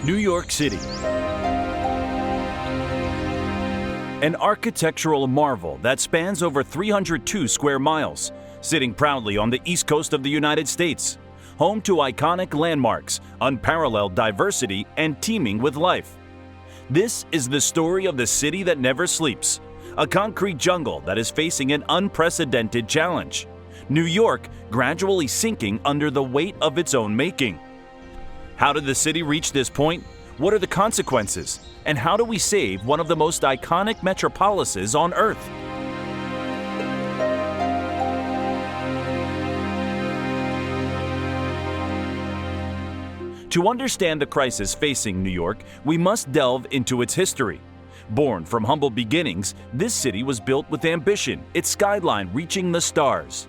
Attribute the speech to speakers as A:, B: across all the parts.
A: New York City. An architectural marvel that spans over 302 square miles, sitting proudly on the east coast of the United States, home to iconic landmarks, unparalleled diversity, and teeming with life. This is the story of the city that never sleeps, a concrete jungle that is facing an unprecedented challenge. New York gradually sinking under the weight of its own making. How did the city reach this point? What are the consequences? And how do we save one of the most iconic metropolises on Earth? To understand the crisis facing New York, we must delve into its history. Born from humble beginnings, this city was built with ambition, its skyline reaching the stars.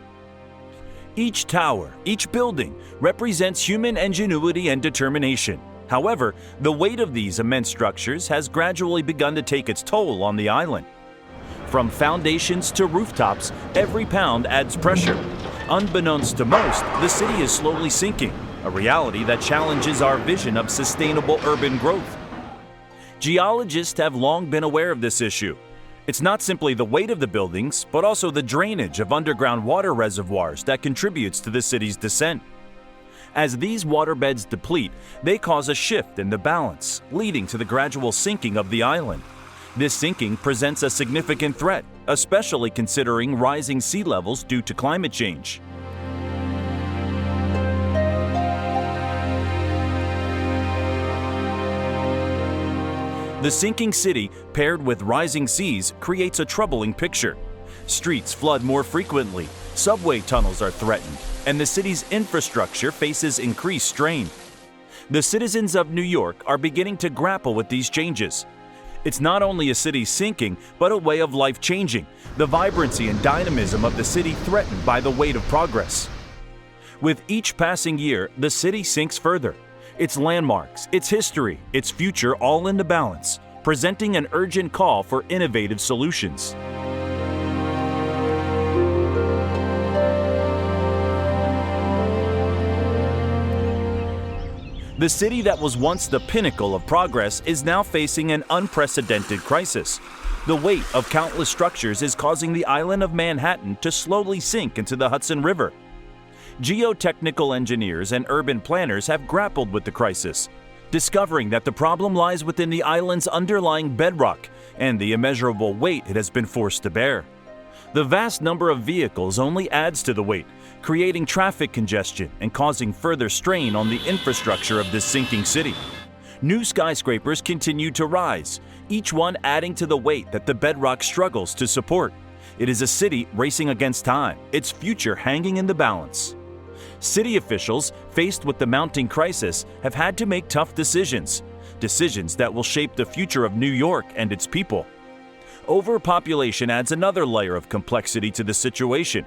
A: Each tower, each building, represents human ingenuity and determination. However, the weight of these immense structures has gradually begun to take its toll on the island. From foundations to rooftops, every pound adds pressure. Unbeknownst to most, the city is slowly sinking, a reality that challenges our vision of sustainable urban growth. Geologists have long been aware of this issue. It's not simply the weight of the buildings, but also the drainage of underground water reservoirs that contributes to the city's descent. As these waterbeds deplete, they cause a shift in the balance, leading to the gradual sinking of the island. This sinking presents a significant threat, especially considering rising sea levels due to climate change. The sinking city, paired with rising seas, creates a troubling picture. Streets flood more frequently, subway tunnels are threatened, and the city's infrastructure faces increased strain. The citizens of New York are beginning to grapple with these changes. It's not only a city sinking, but a way of life changing, the vibrancy and dynamism of the city threatened by the weight of progress. With each passing year, the city sinks further. Its landmarks, its history, its future all into balance, presenting an urgent call for innovative solutions. The city that was once the pinnacle of progress is now facing an unprecedented crisis. The weight of countless structures is causing the island of Manhattan to slowly sink into the Hudson River. Geotechnical engineers and urban planners have grappled with the crisis, discovering that the problem lies within the island's underlying bedrock and the immeasurable weight it has been forced to bear. The vast number of vehicles only adds to the weight, creating traffic congestion and causing further strain on the infrastructure of this sinking city. New skyscrapers continue to rise, each one adding to the weight that the bedrock struggles to support. It is a city racing against time, its future hanging in the balance. City officials, faced with the mounting crisis, have had to make tough decisions that will shape the future of New York and its people. Overpopulation adds another layer of complexity to the situation.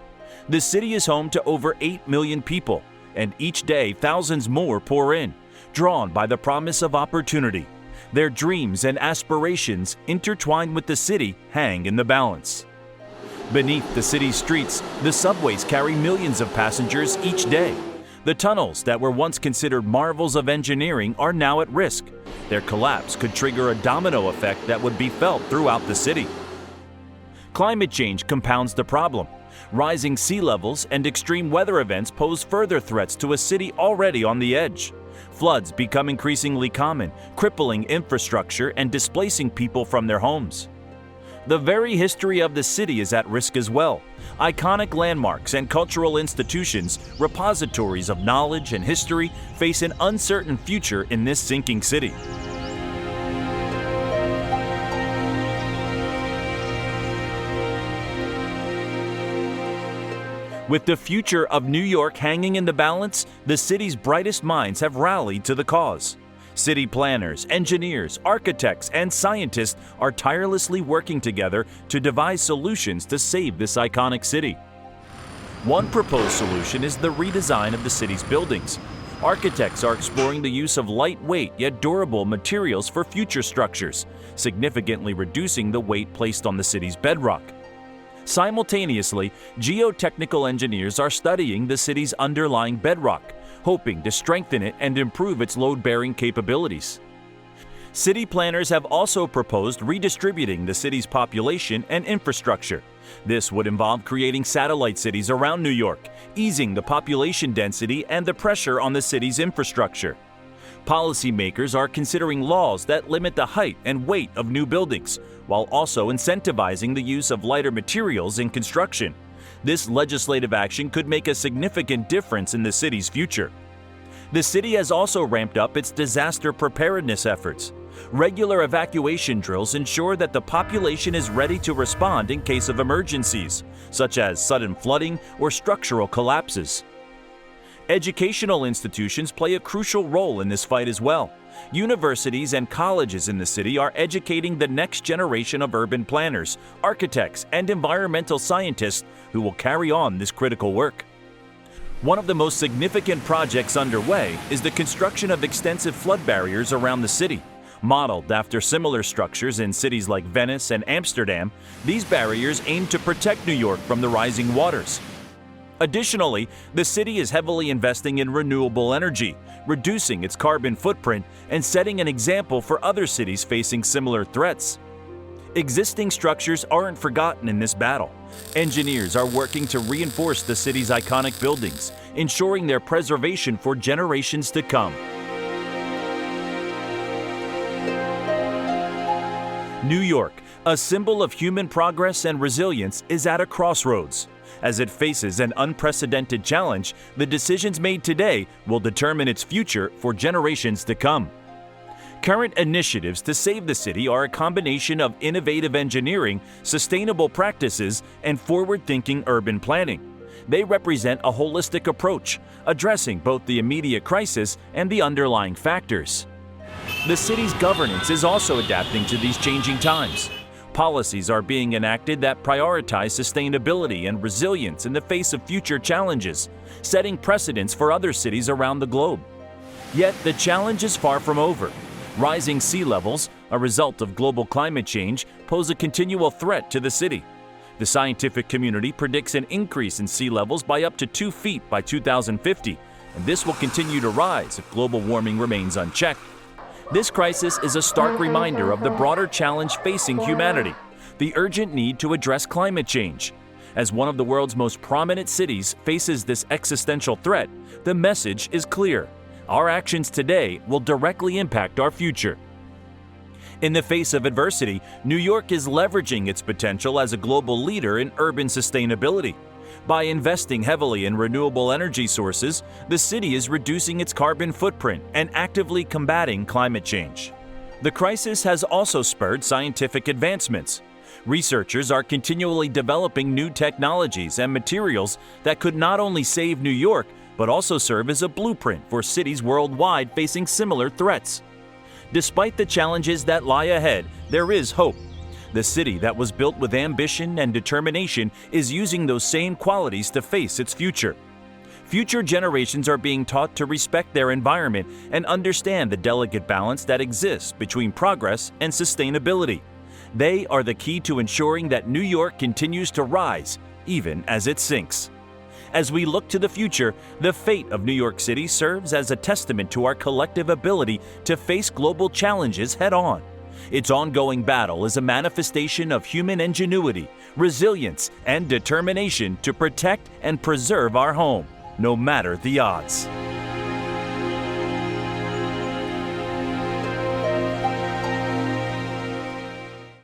A: The city is home to over 8 million people, and each day thousands more pour in, drawn by the promise of opportunity. Their dreams and aspirations, intertwined with the city, hang in the balance. Beneath the city's streets, the subways carry millions of passengers each day. The tunnels that were once considered marvels of engineering are now at risk. Their collapse could trigger a domino effect that would be felt throughout the city. Climate change compounds the problem. Rising sea levels and extreme weather events pose further threats to a city already on the edge. Floods become increasingly common, crippling infrastructure and displacing people from their homes. The very history of the city is at risk as well. Iconic landmarks and cultural institutions, repositories of knowledge and history, face an uncertain future in this sinking city. With the future of New York hanging in the balance, the city's brightest minds have rallied to the cause. City planners, engineers, architects, and scientists are tirelessly working together to devise solutions to save this iconic city. One proposed solution is the redesign of the city's buildings. Architects are exploring the use of lightweight yet durable materials for future structures, significantly reducing the weight placed on the city's bedrock. Simultaneously, geotechnical engineers are studying the city's underlying bedrock, hoping to strengthen it and improve its load-bearing capabilities. City planners have also proposed redistributing the city's population and infrastructure. This would involve creating satellite cities around New York, easing the population density and the pressure on the city's infrastructure. Policymakers are considering laws that limit the height and weight of new buildings, while also incentivizing the use of lighter materials in construction. This legislative action could make a significant difference in the city's future. The city has also ramped up its disaster preparedness efforts. Regular evacuation drills ensure that the population is ready to respond in case of emergencies, such as sudden flooding or structural collapses. Educational institutions play a crucial role in this fight as well. Universities and colleges in the city are educating the next generation of urban planners, architects, and environmental scientists who will carry on this critical work. One of the most significant projects underway is the construction of extensive flood barriers around the city. Modeled after similar structures in cities like Venice and Amsterdam, these barriers aim to protect New York from the rising waters. Additionally, the city is heavily investing in renewable energy, reducing its carbon footprint and setting an example for other cities facing similar threats. Existing structures aren't forgotten in this battle. Engineers are working to reinforce the city's iconic buildings, ensuring their preservation for generations to come. New York, a symbol of human progress and resilience, is at a crossroads. As it faces an unprecedented challenge, the decisions made today will determine its future for generations to come. Current initiatives to save the city are a combination of innovative engineering, sustainable practices, and forward-thinking urban planning. They represent a holistic approach, addressing both the immediate crisis and the underlying factors. The city's governance is also adapting to these changing times. Policies are being enacted that prioritize sustainability and resilience in the face of future challenges, setting precedents for other cities around the globe. Yet the challenge is far from over. Rising sea levels, a result of global climate change, pose a continual threat to the city. The scientific community predicts an increase in sea levels by up to 2 feet by 2050, and this will continue to rise if global warming remains unchecked. This crisis is a stark reminder of the broader challenge facing humanity, the urgent need to address climate change. As one of the world's most prominent cities faces this existential threat, the message is clear. Our actions today will directly impact our future. In the face of adversity, New York is leveraging its potential as a global leader in urban sustainability. By investing heavily in renewable energy sources, the city is reducing its carbon footprint and actively combating climate change. The crisis has also spurred scientific advancements. Researchers are continually developing new technologies and materials that could not only save New York, but also serve as a blueprint for cities worldwide facing similar threats. Despite the challenges that lie ahead, there is hope. The city that was built with ambition and determination is using those same qualities to face its future. Future generations are being taught to respect their environment and understand the delicate balance that exists between progress and sustainability. They are the key to ensuring that New York continues to rise, even as it sinks. As we look to the future, the fate of New York City serves as a testament to our collective ability to face global challenges head-on. Its ongoing battle is a manifestation of human ingenuity, resilience, and determination to protect and preserve our home, no matter the odds.